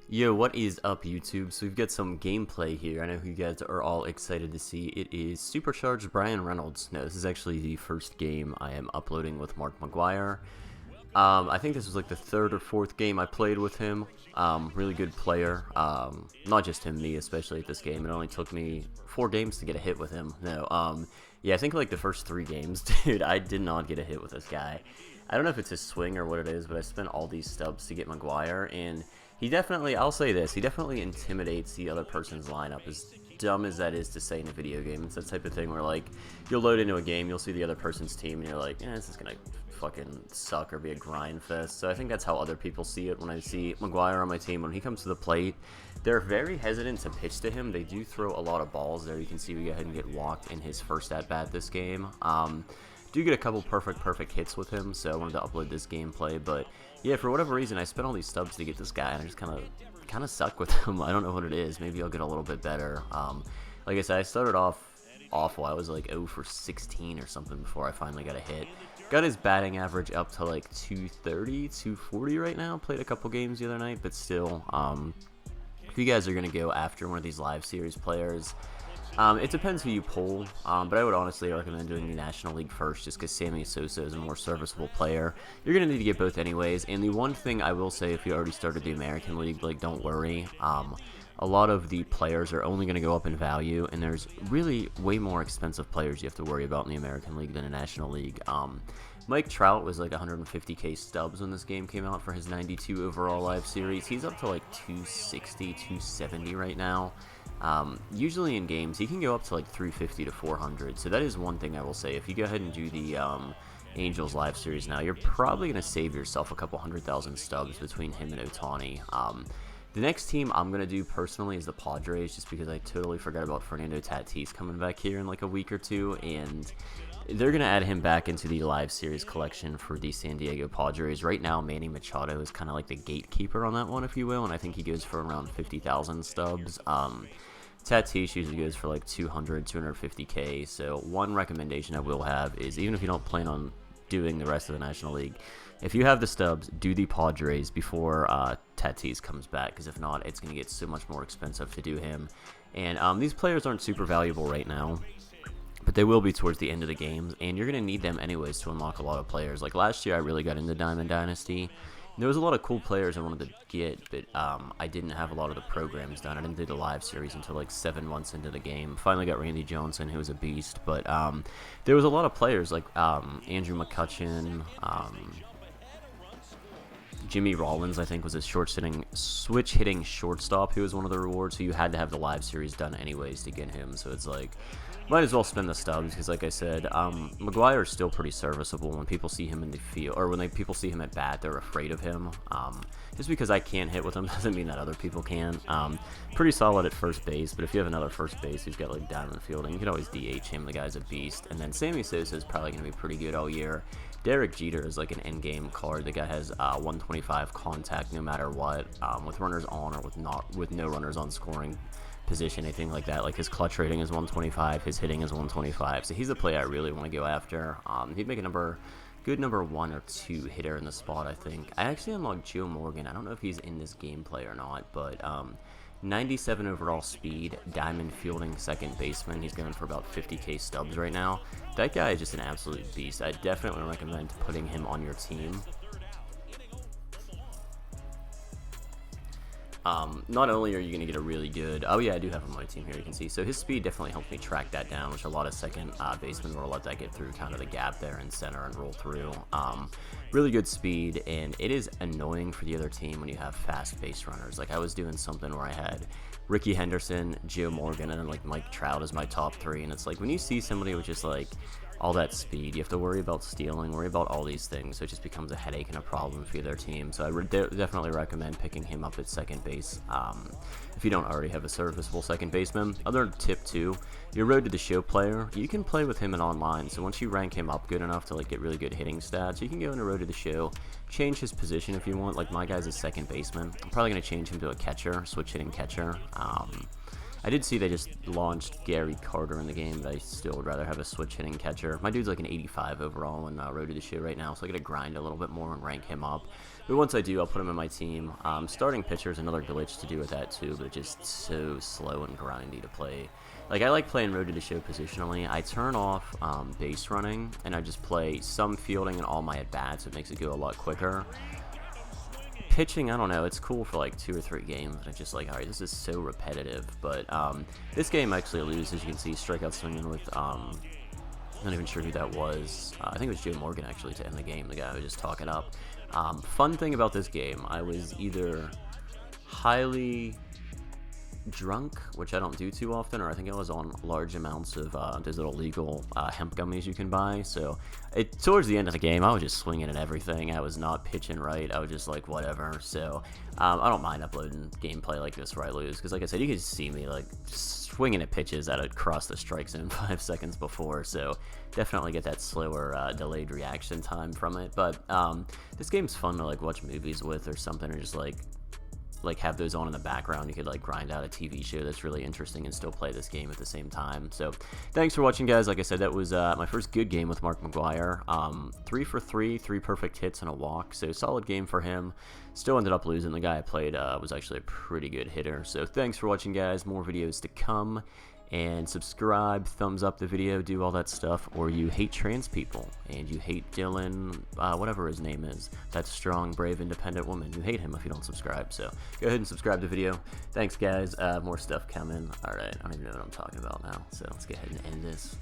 Yo, what is up, YouTube? So we've got some gameplay here. I know who you guys are all excited to see. It is Supercharged Brian Reynolds. No, this is actually the first game I am uploading with Mark McGuire. I think this was like the third or fourth game I played with him. Really good player. Not just him, me especially at this game. It only took me 4 games to get a hit with him. No, yeah, I think like the first 3 games, dude, I did not get a hit with this guy. I don't know if it's his swing or what it is, but I spent all these stubs to get McGuire, and he definitely, I'll say this, he definitely intimidates the other person's lineup, as dumb as that is to say in a video game. It's that type of thing where, like, you'll load into a game, you'll see the other person's team, and you're like, this is gonna fucking suck or be a grind fest. So I think that's how other people see it when I see McGuire on my team. When he comes to the plate, they're very hesitant to pitch to him. They do throw a lot of balls there. You can see we go ahead and get walked in his first at-bat this game. Do get a couple perfect hits with him, so I wanted to upload this gameplay. But yeah, for whatever reason, I spent all these stubs to get this guy, and I just kind of suck with him. I don't know what it is. Maybe I'll get a little bit better. Like I said, I started off awful. I was like 0 for 16 or something before I finally got a hit. Got his batting average up to like 230, 240 right now. Played a couple games the other night, but still, if you guys are gonna go after one of these live series players, it depends who you pull, but I would honestly recommend doing the National League first, just because Sammy Sosa is a more serviceable player. You're going to need to get both anyways, and the one thing I will say, if you already started the American League, like, don't worry. A lot of the players are only going to go up in value, and there's really way more expensive players you have to worry about in the American League than a National League. Mike Trout was like 150k stubs when this game came out for his 92 overall live series. He's up to like 260, 270 right now. Usually in games, he can go up to like 350 to 400, so that is one thing I will say. If you go ahead and do the Angels live series now, you're probably going to save yourself a couple 100,000 stubs between him and Ohtani. The next team I'm going to do personally is the Padres, just because I totally forgot about Fernando Tatis coming back here in like a week or two, and they're going to add him back into the live series collection for the San Diego Padres. Right now, Manny Machado is kind of like the gatekeeper on that one, if you will, and I think he goes for around 50,000 stubs. Tatis usually goes for like 200, 250k, so one recommendation I will have is, even if you don't plan on doing the rest of the National League, if you have the stubs, do the Padres before Tatis comes back, because if not, it's going to get so much more expensive to do him. And these players aren't super valuable right now, but they will be towards the end of the games, and you're going to need them anyways to unlock a lot of players. Like last year, I really got into Diamond Dynasty. There was a lot of cool players I wanted to get, but I didn't have a lot of the programs done. I didn't do the live series until like 7 months into the game. Finally got Randy Johnson, who was a beast, but there was a lot of players like Andrew McCutchen, Jimmy Rollins, I think, was a switch-hitting shortstop who was one of the rewards, so you had to have the live series done anyways to get him, so it's like, might as well spend the stubs, because like I said, McGuire is still pretty serviceable. When people see him in the field, or when people see him at bat, they're afraid of him. Just because I can't hit with him doesn't mean that other people can. Pretty solid at first base, but if you have another first base who's got like down in the fielding, you can always DH him. The guy's a beast. And then Sammy Sosa is probably going to be pretty good all year. Derek Jeter is like an end-game card. The guy has 125 contact no matter what, with runners on or with no runners on scoring position, anything like that. Like his clutch rating is 125, his hitting is 125, so he's the play I really want to go after. He'd make a good number 1 or 2 hitter in the spot, I think. I actually unlocked Joe Morgan. I don't know if he's in this gameplay or not, but 97 overall speed, diamond fielding second baseman. He's going for about 50k stubs right now. That guy is just an absolute beast. I definitely recommend putting him on your team. Not only are you going to get a really good, oh yeah, I do have him on my team here, you can see, so his speed definitely helped me track that down, which a lot of second basemen will let that get through kind of the gap there in center and roll through. Really good speed, and it is annoying for the other team when you have fast base runners. Like I was doing something where I had Ricky Henderson, Joe Morgan, and then like Mike Trout as my top 3, and it's like when you see somebody with just like all that speed, you have to worry about stealing, worry about all these things, so it just becomes a headache and a problem for their team. So I would definitely recommend picking him up at second base if you don't already have a serviceable second baseman. Other tip too, your Road to the Show player, you can play with him in online, so once you rank him up good enough to like get really good hitting stats, you can go in a Road to the Show, change his position if you want. Like my guy's a second baseman, I'm probably going to change him to a catcher, switch hitting catcher. I did see they just launched Gary Carter in the game, but I still would rather have a switch hitting catcher. My dude's like an 85 overall in Road to the Show right now, so I gotta grind a little bit more and rank him up. But once I do, I'll put him in my team. Starting pitcher is another glitch to do with that too, but it's just so slow and grindy to play. Like, I like playing Road to the Show positionally. I turn off base running, and I just play some fielding and all my at-bats. It makes it go a lot quicker. Pitching, I don't know, it's cool for like 2 or 3 games, but it's just like, alright, this is so repetitive. But this game actually loses, as you can see, strikeout swinging with, I'm not even sure who that was. I think it was Joe Morgan actually to end the game, the guy who was just talking up. Fun thing about this game, I was either highly drunk, which I don't do too often, or I think I was on large amounts of those little legal hemp gummies you can buy. So towards the end of the game, I was just swinging at everything. I was not pitching right. I was just like whatever. So I don't mind uploading gameplay like this where I lose, because like I said, you can see me like swinging at pitches that had crossed the strike zone 5 seconds before. So definitely get that slower delayed reaction time from it. But this game's fun to like watch movies with or something, or just like have those on in the background. You could like grind out a TV show that's really interesting and still play this game at the same time. So thanks for watching, guys. Like I said, that was my first good game with Mark McGwire. 3 for 3, 3 perfect hits and a walk, so solid game for him. Still ended up losing. The guy I played was actually a pretty good hitter. So thanks for watching, guys. More videos to come. And subscribe, thumbs up the video, do all that stuff. Or you hate trans people, and you hate Dylan, whatever his name is, that strong, brave, independent woman. You hate him if you don't subscribe. So go ahead and subscribe to the video. Thanks, guys. More stuff coming. Alright, I don't even know what I'm talking about now. So let's go ahead and end this.